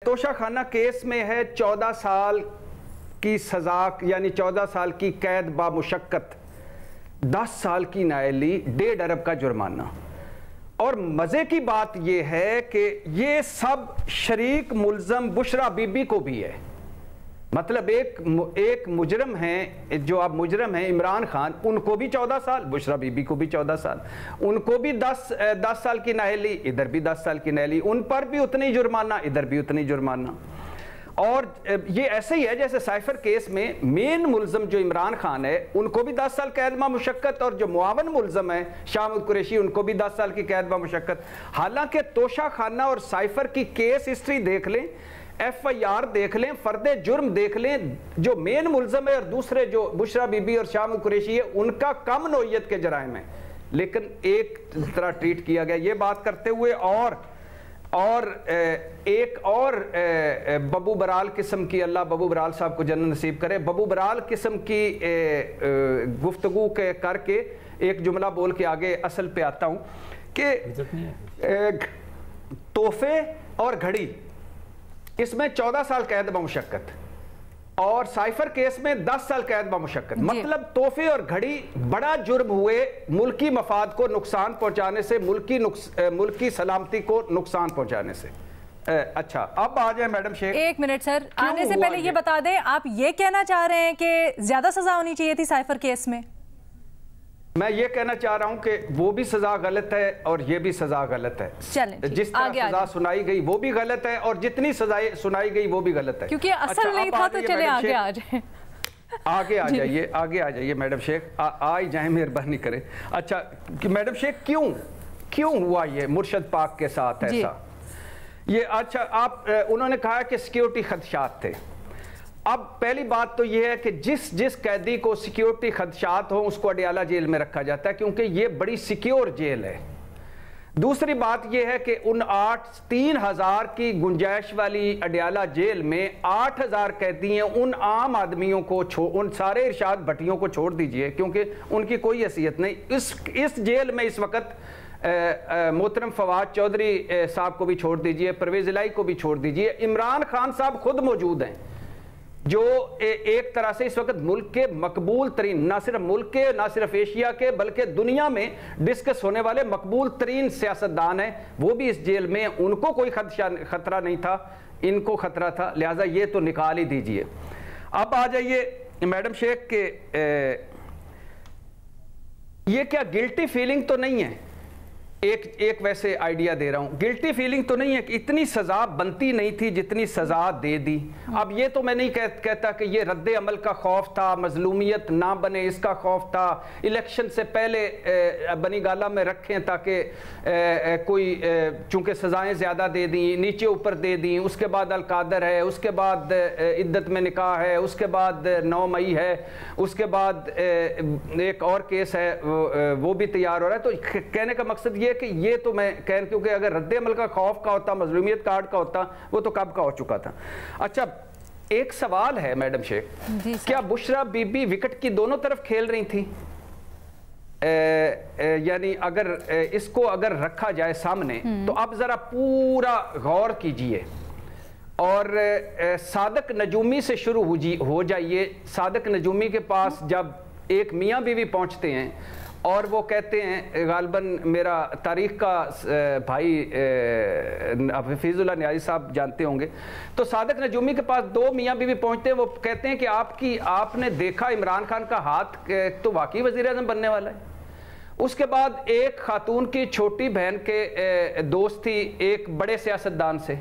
توشہ خانہ کیس میں ہے 14 سال کی سزا، یعنی 14 سال کی قید بامشقت، 10 سال کی نااہلی، 1.5 ارب کا جرمانہ. اور مزے کی بات یہ ہے کہ یہ سب شریک ملزم بشرا بی بی کو بھی ہے. مطلب ایک مجرم ہیں، جو اب مجرم ہیں عمران خان، ان کو بھی 14 سال، بشرا بی بی کو بھی 14 سال، ان کو بھی 10 سال کی نااہلی، ادھر بھی 10 سال کی نااہلی، ان پر بھی اتنی جرمانہ، ادھر بھی اتنی جرمانہ. اور یہ ایسے ہی ہے جیسے سائفر کیس میں مین ملزم جو عمران خان ہے ان کو بھی 10 سال قید بامشقت، اور جو معاون ملزم ہے شاہ محمود قریشی ان کو بھی 10 سال کی قید بامشقت. حالانکہ توشہ خانہ اور سائفر کی کیس ہسٹری دیکھ لیں، ایف آئی آر دیکھ لیں، فرد جرم دیکھ لیں، جو مین ملزم ہے اور دوسرے جو بشرا بی بی اور شاہ محمود قریشی ہے ان کا کم نوعیت کے جرائم ہیں، لیکن ایک طرح ٹریٹ کیا گیا. یہ بات کرتے ہوئے اور ایک اور ببو برال قسم کی، اللہ ببو برال صاحب کو جنت نصیب کرے، ببو برال قسم کی گفتگو کر کے ایک جملہ بول کے آگے اصل پہ آتا ہوں کہ تحفے اور گھڑی، اس میں 14 سال قید بامشقت، اور سائفر کیس میں 10 سال قید بامشقت. مطلب تحفے اور گھڑی بڑا جرم ہوئے، ملکی مفاد کو نقصان پہنچانے سے، ملکی سلامتی کو نقصان پہنچانے سے. اچھا اب آ جائیں میڈم شیخ. ایک منٹ سر، آنے سے پہلے یہ بتا دیں، آپ یہ کہنا چاہ رہے ہیں کہ زیادہ سزا ہونی چاہیے تھی سائفر کیس میں؟ میں یہ کہنا چاہ رہا ہوں کہ وہ بھی سزا غلط ہے اور یہ بھی سزا غلط ہے. جس طرح سزا سنائی گئی وہ بھی غلط ہے، اور جتنی سزائیں سنائی گئی وہ بھی غلط ہے. کیونکہ اصل نہیں تھا تو چلے آگے آ جائیں. آگے آ جائیے میڈم شیخ، آ ہی جائیں، مہربانی کریں. اچھا میڈم شیخ کیوں ہوا یہ مرشد پاک کے ساتھ ایسا؟ یہ اچھا انہوں نے کہا کہ سیکیورٹی خدشات تھے. اب پہلی بات تو یہ ہے کہ جس قیدی کو سیکیورٹی خدشات ہوں اس کو اڈیالہ جیل میں رکھا جاتا ہے، کیونکہ یہ بڑی سیکیور جیل ہے. دوسری بات یہ ہے کہ ان 3,000 کی گنجائش والی اڈیالہ جیل میں 8,000 قیدی ہیں. ان عام آدمیوں کو ان سارے ارشاد بھٹیوں کو چھوڑ دیجئے، کیونکہ ان کی کوئی حیثیت نہیں. اس جیل میں اس وقت محترم فواد چودھری صاحب کو بھی چھوڑ دیجئے، پرویز الہی کو بھی چھوڑ دیجئے، عمران خان صاحب خود موجود ہیں، جو ایک طرح سے اس وقت ملک کے مقبول ترین، نہ صرف ملک کے، نہ صرف ایشیا کے، بلکہ دنیا میں ڈسکس ہونے والے مقبول ترین سیاستدان ہیں. وہ بھی اس جیل میں، ان کو کوئی خطرہ نہیں تھا، ان کو خطرہ تھا، لہٰذا یہ تو نکال ہی دیجئے. اب آ جائیے میڈم شیخ کہ یہ کیا گلٹی فیلنگ تو نہیں ہے؟ ایک ویسے آئیڈیا دے رہا ہوں، گلٹی فیلنگ تو نہیں ہے کہ اتنی سزا بنتی نہیں تھی جتنی سزا دے دی. اب یہ تو میں نہیں کہتا کہ یہ رد عمل کا خوف تھا، مظلومیت نہ بنے اس کا خوف تھا، الیکشن سے پہلے بنی گالہ میں رکھیں تاکہ کوئی، چونکہ سزائیں زیادہ دے دیں، نیچے اوپر دے دیں، اس کے بعد القادر ہے، اس کے بعد عدت میں نکاح ہے، اس کے بعد 9 مئی ہے، اس کے بعد ایک اور کیس ہے وہ بھی تیار ہو رہا ہے. تو کہنے کا مقصد کہ یہ تو میں کیونکہ اگر رد عمل کا خوف کا ہوتا، مظلومیت کارڈ کا ہوتا، وہ تو کب کا ہو چکا تھا. اچھا ایک سوال ہے میڈم شیخ، کیا بشرا بی بی وکٹ کی دونوں طرف کھیل رہی تھی؟ یعنی اگر اس کو اگر رکھا جائے سامنے تو اب ذرا پورا غور کیجئے اور صادق نجومی سے شروع ہو جائیے. صادق نجومی کے پاس جب ایک میاں بیوی پہنچتے ہیں اور وہ کہتے ہیں، غالباً میرا تاریخ کا بھائی حفیظ اللہ نیازی صاحب جانتے ہوں گے، تو صادق نجومی کے پاس 2 میاں بیوی پہنچتے ہیں. وہ کہتے ہیں کہ آپ نے دیکھا عمران خان کا ہاتھ تو واقعی وزیر اعظم بننے والا ہے. اس کے بعد ایک خاتون کی چھوٹی بہن کے دوست تھی ایک بڑے سیاستدان سے.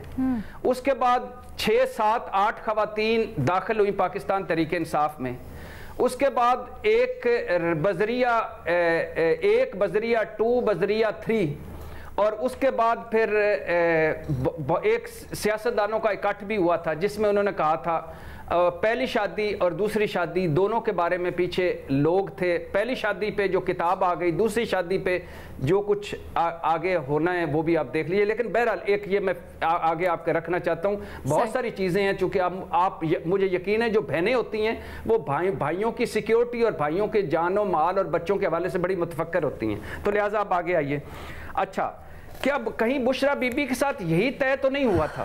اس کے بعد 6 7 8 خواتین داخل ہوئی پاکستان تحریک انصاف میں. اس کے بعد ایک بذریعہ 2 بذریعہ 3، اور اس کے بعد پھر ایک سیاستدانوں کا اکٹھ بھی ہوا تھا جس میں انہوں نے کہا تھا پہلی شادی اور دوسری شادی دونوں کے بارے میں پیچھے لوگ تھے. پہلی شادی پہ جو کتاب آ گئی، دوسری شادی پہ جو کچھ آگے ہونا ہے وہ بھی آپ دیکھ لیجئے. لیکن بہرحال ایک یہ میں آگے آپ کے رکھنا چاہتا ہوں، بہت ساری چیزیں ہیں چونکہ آپ مجھے یقین ہے جو بہنیں ہوتی ہیں وہ بھائیوں کی سیکیورٹی اور بھائیوں کے جان و مال اور بچوں کے حوالے سے بڑی متفکر ہوتی ہیں، تو لہٰذا آپ آگے آئیے. اچھا کیا کہیں بشرا بی بی کے ساتھ یہی طے تو نہیں ہوا تھا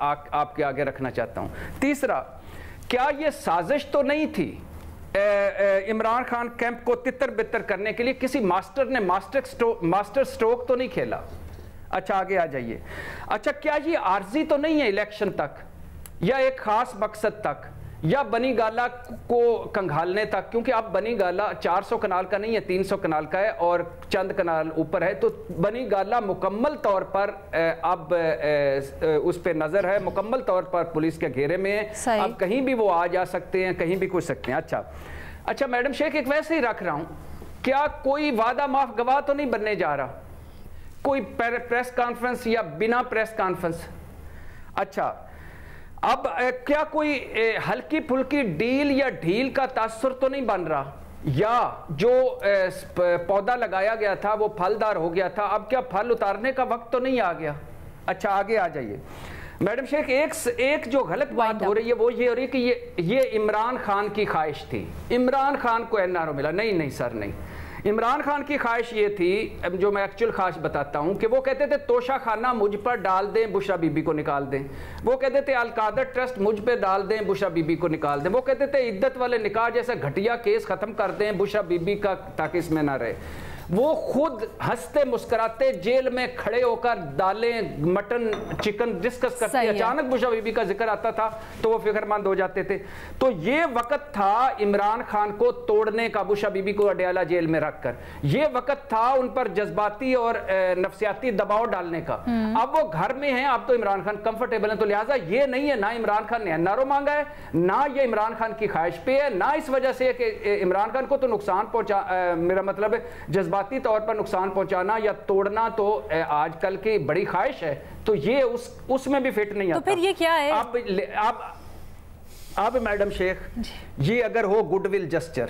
آپ کے آگے رکھنا چاہتا ہوں. تیسرا, کیا یہ سازش تو نہیں تھی عمران خان کیمپ کو تتر بتر کرنے کے لیے؟ کسی ماسٹر نے ماسٹر سٹروک تو نہیں کھیلا؟ اچھا آگے آ جائیے. اچھا کیا یہ عارضی تو نہیں ہے الیکشن تک یا ایک خاص مقصد تک یا بنی گالا کو کنگھالنے تک؟ کیونکہ اب بنی گالا 400 کنال کا نہیں ہے، 300 کنال کا ہے اور چند کنال اوپر ہے، تو بنی گالا مکمل طور پر اب اس پہ نظر ہے، مکمل طور پر پولیس کے گھیرے میں ہے. اب کہیں بھی وہ آ جا سکتے ہیں، کہیں بھی کچھ سکتے ہیں. اچھا میڈم شیخ ایک ویسے ہی رکھ رہا ہوں، کیا کوئی وعدہ معاف گواہ تو نہیں بننے جا رہا؟ کوئی پریس کانفرنس یا بنا پریس کانفرنس؟ اچھا اب کیا کوئی ہلکی پھلکی ڈیل یا ڈھیل کا تاثر تو نہیں بن رہا؟ یا جو پودا لگایا گیا تھا وہ پھلدار ہو گیا تھا، اب کیا پھل اتارنے کا وقت تو نہیں آ گیا؟ اچھا آگے آ جائیے. میڈم شیخ ایک جو غلط بات ہو رہی ہے وہ یہ ہو رہی ہے کہ یہ عمران خان کی خواہش تھی، عمران خان کو این آر او ملا. نہیں سر نہیں، عمران خان کی خواہش یہ تھی، جو میں ایکچول خواہش بتاتا ہوں، کہ وہ کہتے تھے توشہ خانہ مجھ پر ڈال دیں، بشرا بی بی کو نکال دیں. وہ کہتے تھے القادر ٹرسٹ مجھ پہ ڈال دیں، بشرا بی بی کو نکال دیں. وہ کہتے تھے عدت والے نکاح جیسا گھٹیا کیس ختم کر دیں، بشرا بی بی کا تاکہ اس میں نہ رہے. وہ خود ہنستے مسکراتے جیل میں کھڑے ہو کر دالیں مٹن چکن ڈسکس کرتے، اچانک بشرا بی بی کا ذکر آتا تھا تو وہ فکر مند ہو جاتے تھے. تو یہ وقت تھا عمران خان کو توڑنے کا، بشرا بی بی کو اڈیالہ جیل میں رکھ کر. یہ وقت تھا ان پر جذباتی اور نفسیاتی دباؤ ڈالنے کا. اب وہ گھر میں ہیں، اب تو عمران خان کمفرٹیبل ہیں، تو لہٰذا یہ نہیں ہے، نہ عمران خان نے این آر او مانگا ہے، نہ یہ عمران خان کی خواہش پہ ہے، نہ اس وجہ سے کہ عمران خان کو تو نقصان پہنچا، میرا مطلب ہے جذباتی طور پر نقصان پہنچانا یا توڑنا تو آج کل کی بڑی خواہش ہے، تو یہ اس میں بھی فٹ نہیں آتا. تو پھر یہ کیا ہے؟ اب میڈم شیخ یہ اگر ہو گڈ ول جسچر،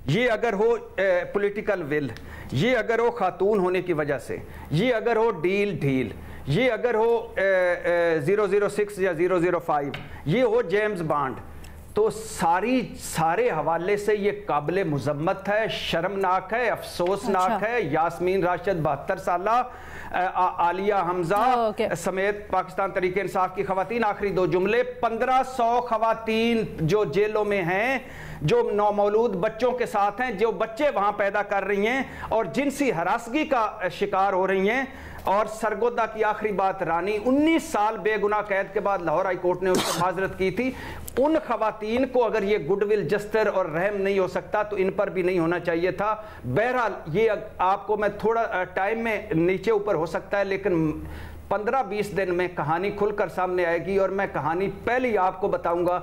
یہ اگر ہو پولیٹیکل ول، یہ اگر ہو خاتون ہونے کی وجہ سے، یہ اگر ہو ڈھیل، یہ اگر ہو 006 یا 005، یہ ہو جیمز بانڈ، تو سارے حوالے سے یہ قابل مذمت ہے، شرمناک ہے، افسوسناک ہے. یاسمین راشد 72 سالہ، عالیہ حمزہ سمیت پاکستان تحریک انصاف کی خواتین، آخری 2 جملے، 1500 خواتین جو جیلوں میں ہیں، جو نومولود بچوں کے ساتھ ہیں، جو بچے وہاں پیدا کر رہی ہیں اور جنسی ہراسگی کا شکار ہو رہی ہیں. اور سرگودا کی آخری بات، رانی 19 سال بے گناہ قید کے بعد لاہور ہائی کورٹ نے اس سے معذرت کی تھی. ان خواتین کو اگر یہ گڈ ول جسٹر اور رحم نہیں ہو سکتا تو ان پر بھی نہیں ہونا چاہیے تھا. بہرحال یہ آپ کو میں تھوڑا ٹائم میں نیچے اوپر ہو سکتا ہے، لیکن 15-20 دن میں کہانی کھل کر سامنے آئے گی اور میں کہانی پہلے آپ کو بتاؤں گا